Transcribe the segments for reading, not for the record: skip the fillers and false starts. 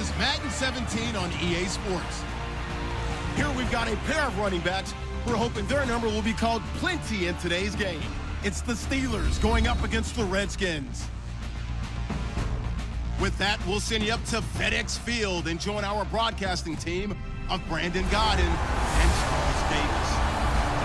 is Madden 17 on EA Sports. Here we've got a pair of running backs. We're hoping their number will be called plenty in today's game. It's the Steelers going up against the Redskins. With that, we'll send you up to FedEx Field and join our broadcasting team of Brandon Godden and Charles Davis.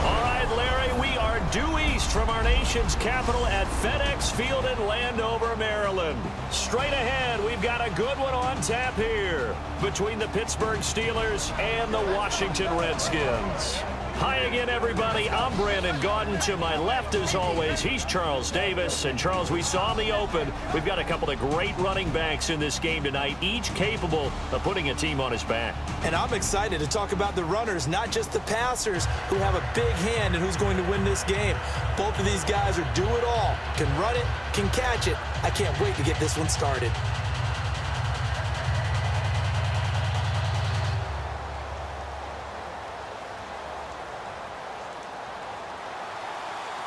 All right, Larry, we are due east from our nation's capital at FedEx Field in Landover, Maryland. Straight ahead, we've got a good one on tap here between the Pittsburgh Steelers and the Washington Redskins. Hi again, everybody. I'm Brandon Gaudin. To my left, as always, he's Charles Davis. And, Charles, we saw in the open, we've got a couple of great running backs in this game tonight, each capable of putting a team on his back. And I'm excited to talk about the runners, not just the passers, who have a big hand in who's going to win this game. Both of these guys are do it all. Can run it, can catch it. I can't wait to get this one started.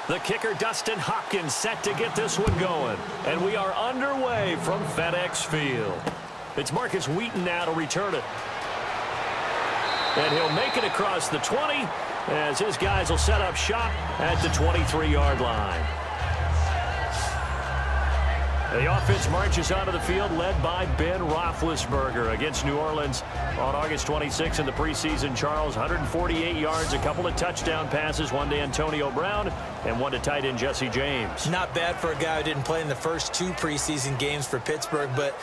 The kicker, Dustin Hopkins, set to get this one going. And we are underway from FedEx Field. It's Marcus Wheaton now to return it. And he'll make it across the 20 as his guys will set up shop at the 23-yard line. The offense marches onto the field led by Ben Roethlisberger against New Orleans on August 26 in the preseason. Charles, 148 yards, a couple of touchdown passes, one to Antonio Brown and one to tight end Jesse James. Not bad for a guy who didn't play in the first two preseason games for Pittsburgh, but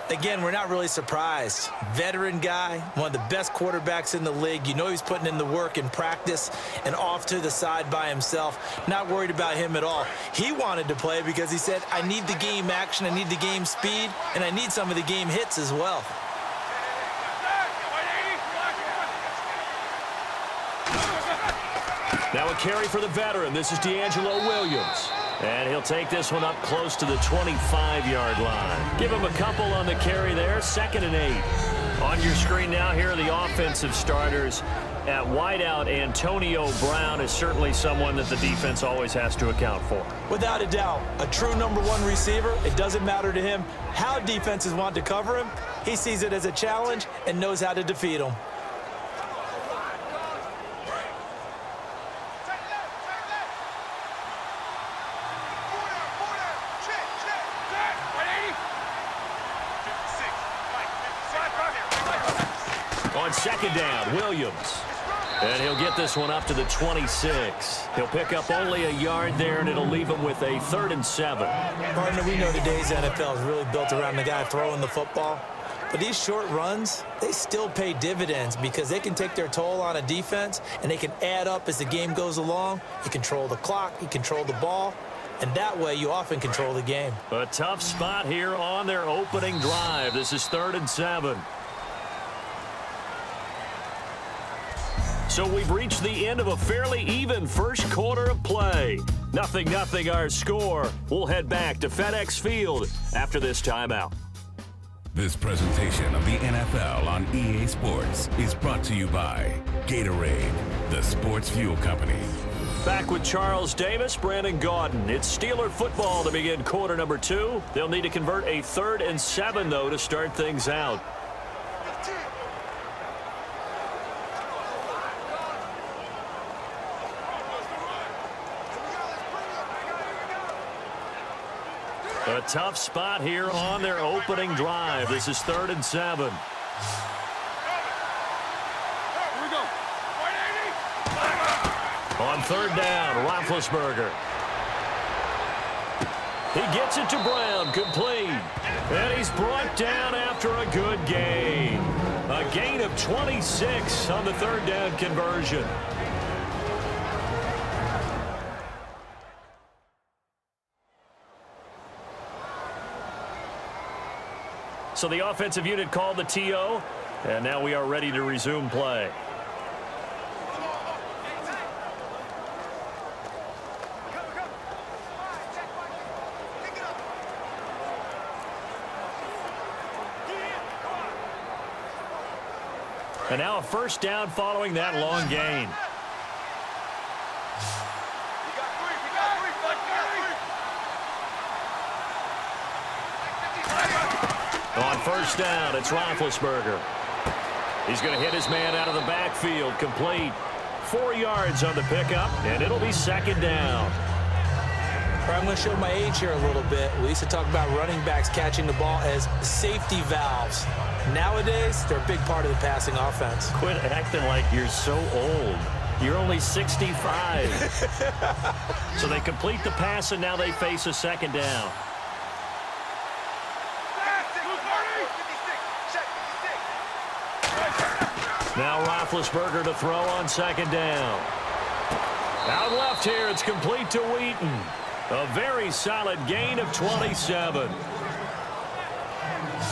again, we're not really surprised. Veteran guy, one of the best quarterbacks in the league. You know he's putting in the work in practice and off to the side by himself. Not worried about him at all. He wanted to play because he said, I need the game action, I need the game speed, and I need some of the game hits as well. Now a carry for the veteran. This is D'Angelo Williams. And he'll take this one up close to the 25-yard line. Give him a couple on the carry there. 2nd and 8. On your screen now, here are the offensive starters. At wideout, Antonio Brown is certainly someone that the defense always has to account for. Without a doubt, a true number one receiver. It doesn't matter to him how defenses want to cover him. He sees it as a challenge and knows how to defeat them. On 2nd down, Williams. And he'll get this one up to the 26. He'll pick up only a yard there, and it'll leave him with a 3rd and 7. Partner, we know today's NFL is really built around the guy throwing the football. But these short runs, they still pay dividends because they can take their toll on a defense, and they can add up as the game goes along. You control the clock, you control the ball, and that way you often control the game. A tough spot here on their opening drive. This is 3rd and 7. So we've reached the end of a fairly even first quarter of play. 0-0 our score. We'll head back to FedEx Field after this timeout. This presentation of the NFL on EA Sports is brought to you by Gatorade, the sports fuel company. Back with Charles Davis, Brandon Gaudin. It's Steeler football to begin quarter number 2. They'll need to convert a 3rd and 7, though, to start things out. A tough spot here on their opening drive. This is 3rd and 7. On 3rd down, Roethlisberger. He gets it to Brown, complete. And he's brought down after a good gain. A gain of 26 on the 3rd down conversion. So the offensive unit called the TO, and now we are ready to resume play. And now a 1st down following that long gain. On first down, it's Roethlisberger. He's going to hit his man out of the backfield, complete. 4 yards on the pickup, and it'll be second down. I'm going to show my age here a little bit. We used to talk about running backs catching the ball as safety valves. Nowadays, they're a big part of the passing offense. Quit acting like you're so old. You're only 65. So they complete the pass, and now they face a second down. Now Roethlisberger to throw on second down. Out left here, it's complete to Wheaton. A very solid gain of 27.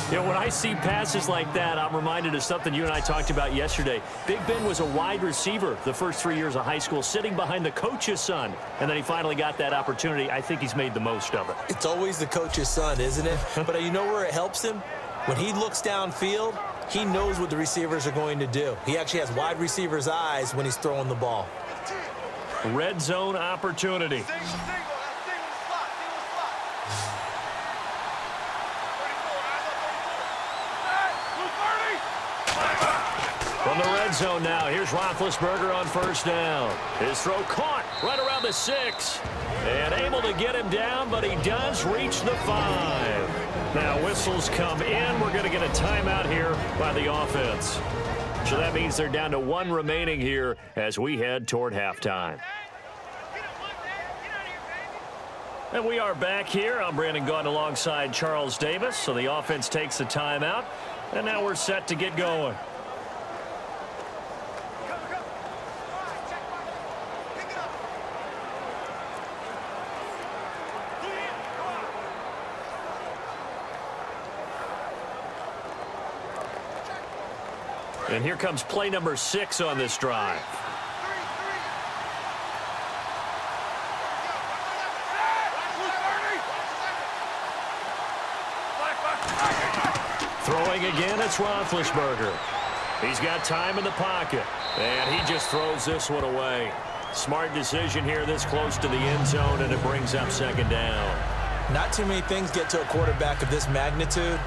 You know, when I see passes like that, I'm reminded of something you and I talked about yesterday. Big Ben was a wide receiver the first 3 years of high school, sitting behind the coach's son, and then he finally got that opportunity. I think he's made the most of it. It's always the coach's son, isn't it? But you know where it helps him? When he looks downfield, he knows what the receivers are going to do. He actually has wide receivers' eyes when he's throwing the ball. Red zone opportunity. From the red zone now, here's Roethlisberger on first down. His throw caught right around the 6. And able to get him down, but he does reach the 5. Now whistles come in. We're going to get a timeout here by the offense. So that means they're down to 1 remaining here as we head toward halftime. And we are back here. I'm Brandon Gaudin alongside Charles Davis. So the offense takes the timeout. And now we're set to get going. And here comes play number 6 on this drive. Throwing again, it's Roethlisberger. He's got time in the pocket, and he just throws this one away. Smart decision here this close to the end zone, and it brings up second down. Not too many things get to a quarterback of this magnitude,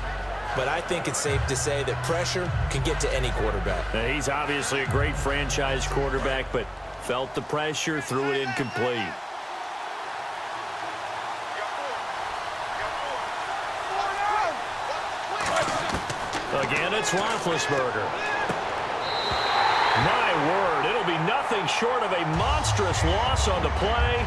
but I think it's safe to say that pressure can get to any quarterback. Now, he's obviously a great franchise quarterback, but felt the pressure, threw it incomplete. Again, it's Roethlisberger. My word, it'll be nothing short of a monstrous loss on the play.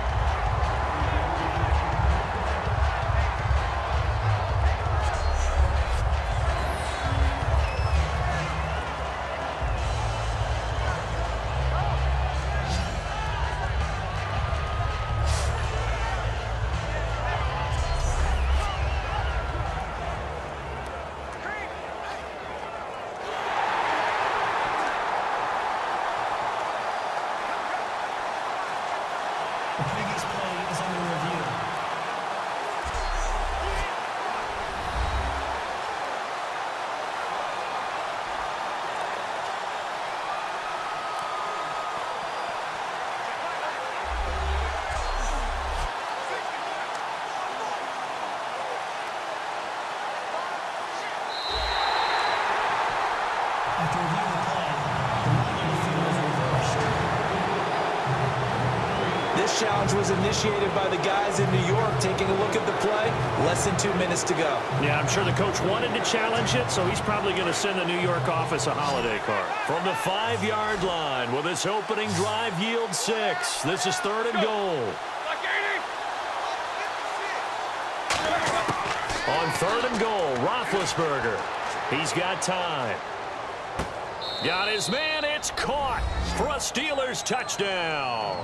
This challenge was initiated by the guys in New York. Taking a look at the play, less than 2 minutes to go. Yeah, I'm sure the coach wanted to challenge it, so he's probably going to send the New York office a holiday card. From the 5-yard line, will this opening drive yield 6? This is 3rd and goal. On 3rd and goal, Roethlisberger. He's got time. Got his man. It's caught for a Steelers touchdown.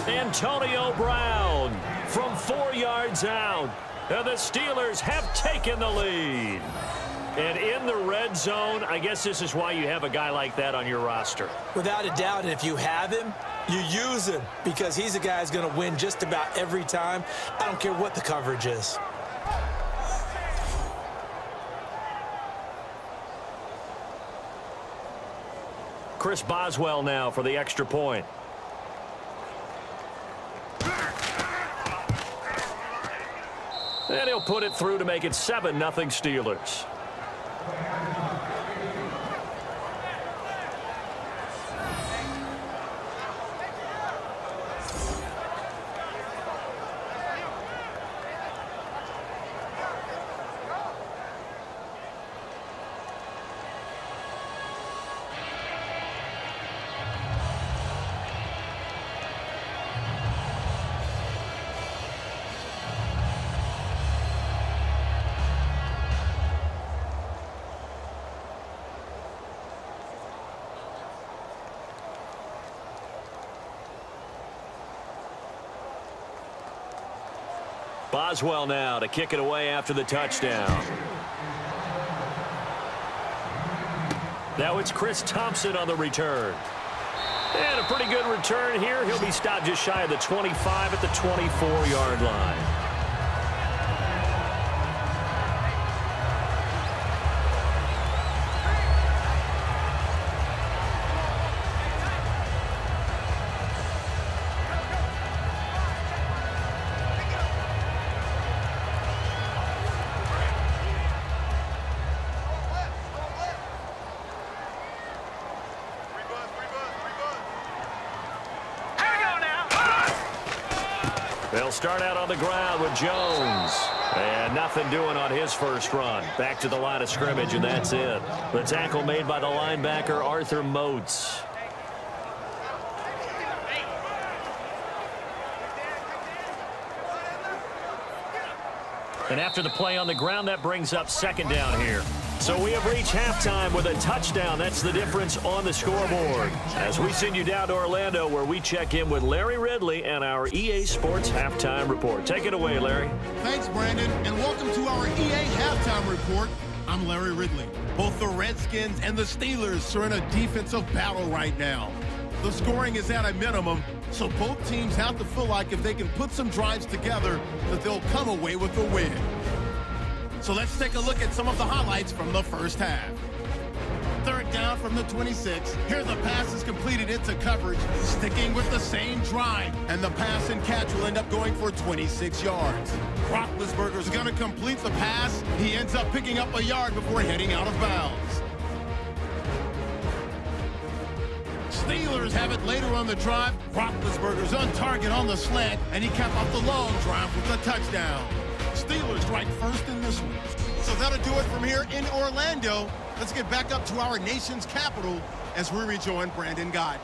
Antonio Brown from 4 yards out. And the Steelers have taken the lead. And in the red zone, I guess this is why you have a guy like that on your roster. Without a doubt, and if you have him, you use him because he's a guy who's going to win just about every time. I don't care what the coverage is. Chris Boswell now for the extra point. And he'll put it through to make it 7-0 Steelers. Boswell now to kick it away after the touchdown. Now it's Chris Thompson on the return. And a pretty good return here. He'll be stopped just shy of the 25 at the 24-yard line. They'll start out on the ground with Jones. And nothing doing on his first run. Back to the line of scrimmage, and that's it. The tackle made by the linebacker, Arthur Moats. And after the play on the ground, that brings up second down here. So we have reached halftime with a touchdown. That's the difference on the scoreboard. As we send you down to Orlando, where we check in with Larry Ridley and our EA Sports Halftime Report. Take it away, Larry. Thanks, Brandon, and welcome to our EA Halftime Report. I'm Larry Ridley. Both the Redskins and the Steelers are in a defensive battle right now. The scoring is at a minimum, so both teams have to feel like if they can put some drives together, that they'll come away with a win. So let's take a look at some of the highlights from the first half. Third down from the 26. Here the pass is completed into coverage, sticking with the same drive. And the pass and catch will end up going for 26 yards. Roethlisberger's going to complete the pass. He ends up picking up a yard before heading out of bounds. Steelers have it later on the drive. Roethlisberger's on target on the slant, and he capped off the long drive with a touchdown. Steelers strike first in this one. So that'll do it from here in Orlando. Let's get back up to our nation's capital as we rejoin Brandon Gott.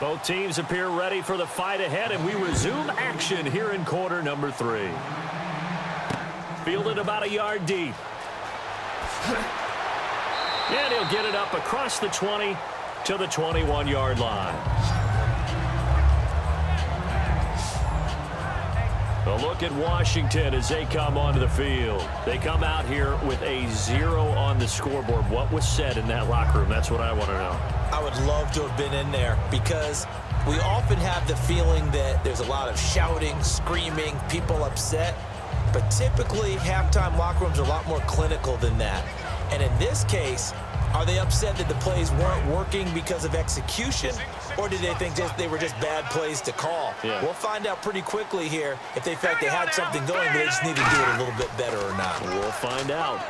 Both teams appear ready for the fight ahead, and we resume action here in quarter number 3. Fielded about a yard deep. And he'll get it up across the 20 to the 21-yard line. A look at Washington as they come onto the field. They come out here with a 0 on the scoreboard. What was said in that locker room? That's what I want to know. I would love to have been in there because we often have the feeling that there's a lot of shouting, screaming, people upset. But typically, halftime locker rooms are a lot more clinical than that. And in this case, are they upset that the plays weren't working because of execution, or did they think they were just bad plays to call? Yeah. We'll find out pretty quickly here if they felt they had something going, but they just need to do it a little bit better or not. We'll find out.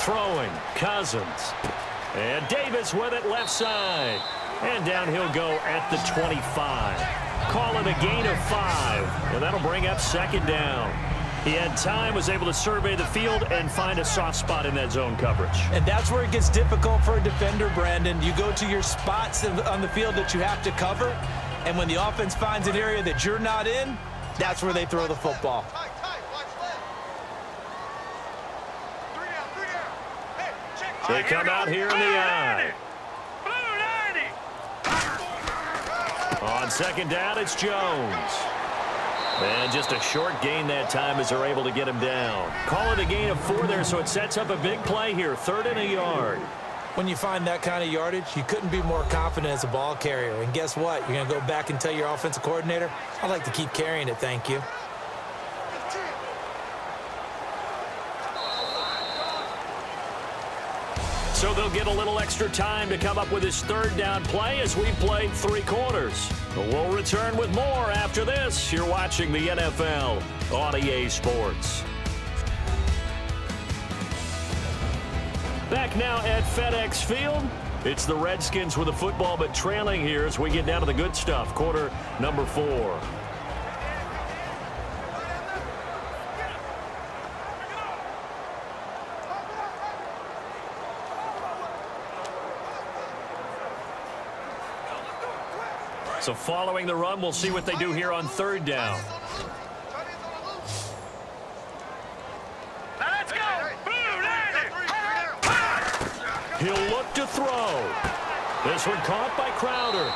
Throwing, Cousins. And Davis with it left side. And down he'll go at the 25. Call it a gain of 5. And that'll bring up second down. He had time, was able to survey the field and find a soft spot in that zone coverage. And that's where it gets difficult for a defender, Brandon. You go to your spots on the field that you have to cover, and when the offense finds an area that you're not in, that's where they throw the football. They come out here in the eye. On second down, it's Jones. And just a short gain that time as they're able to get him down. Call it a gain of 4 there, so it sets up a big play here. 3rd and a yard. When you find that kind of yardage, you couldn't be more confident as a ball carrier. And guess what? You're going to go back and tell your offensive coordinator, I'd like to keep carrying it, thank you. So they'll get a little extra time to come up with his 3rd down play as we played 3 quarters. We'll return with more after this. You're watching the NFL on EA Sports. Back now at FedEx Field. It's the Redskins with the football, but trailing here as we get down to the good stuff. Quarter number 4. So following the run, we'll see what they do here on 3rd down. Let's go! He'll look to throw. This one caught by Crowder.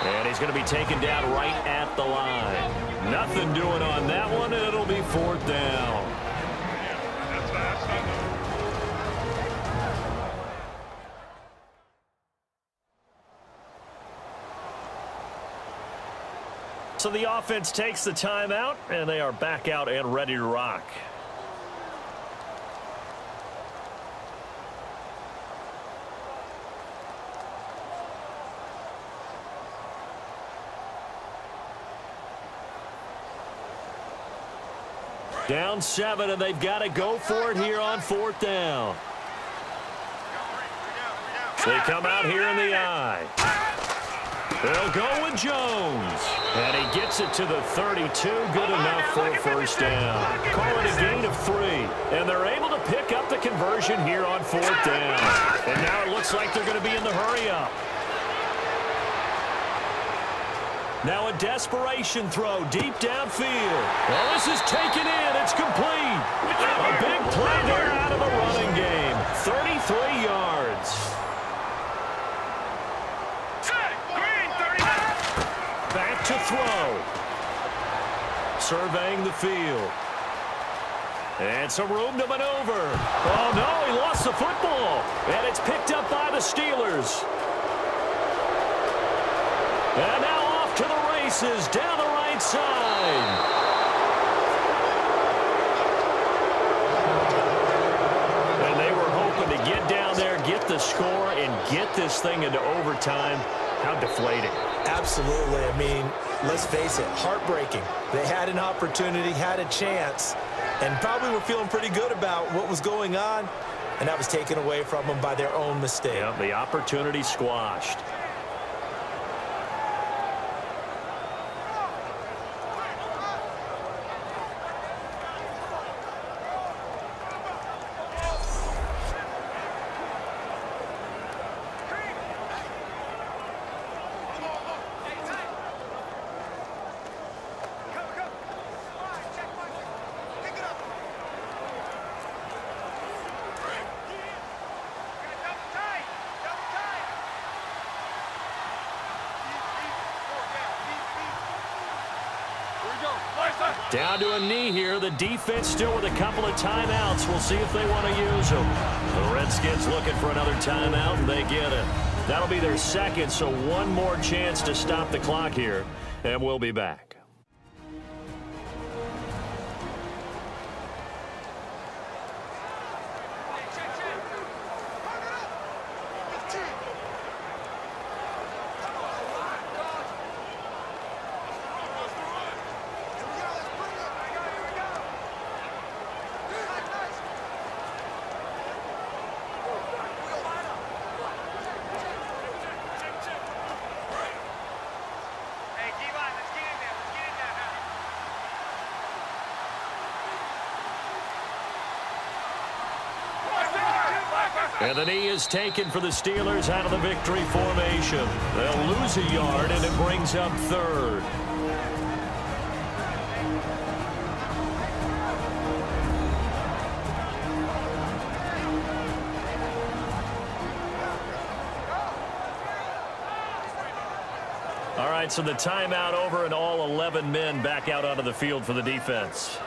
And he's going to be taken down right at the line. Nothing doing on that one, and it'll be 4th down. So the offense takes the timeout, and they are back out and ready to rock. Down 7, and they've got to go for it here on 4th down. They come out here in the I. They'll go with Jones. And he gets it to the 32. Good enough for a 1st down. Call it a gain of 3. And they're able to pick up the conversion here on 4th down. And now it looks like they're going to be in the hurry-up. Now a desperation throw deep downfield. Well, this is taken in. It's complete. A big play there out of the running game. 33 yards. Back to throw. Surveying the field. And some room to maneuver. Oh, no, he lost the football. And it's picked up by the Steelers. And now off to the races down the right side. And they were hoping to get down there, get the score, and get this thing into overtime. How deflating. Absolutely. I mean, let's face it, heartbreaking. They had an opportunity, had a chance, and probably were feeling pretty good about what was going on, and that was taken away from them by their own mistake. Yeah, the opportunity squashed. Down to a knee here. The defense still with a couple of timeouts. We'll see if they want to use them. The Redskins looking for another timeout, and they get it. That'll be their 2nd, so one more chance to stop the clock here, and we'll be back. And the knee is taken for the Steelers out of the victory formation. They'll lose a yard, and it brings up 3rd. All right, so the timeout over, and all 11 men back out onto the field for the defense.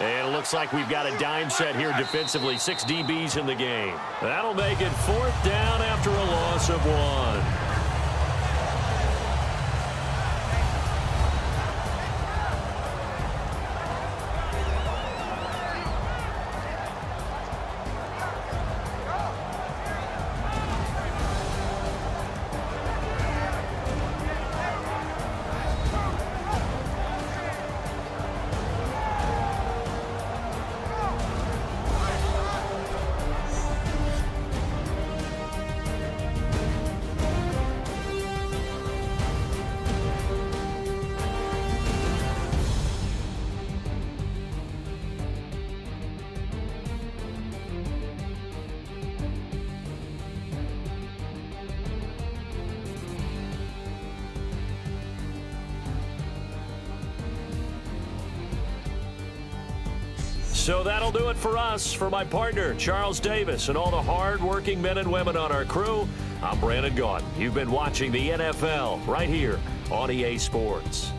And it looks like we've got a dime set here defensively. 6 DBs in the game. That'll make it 4th down after a loss of 1. So that'll do it for us. For my partner, Charles Davis, and all the hard-working men and women on our crew, I'm Brandon Gaudin. You've been watching the NFL right here on EA Sports.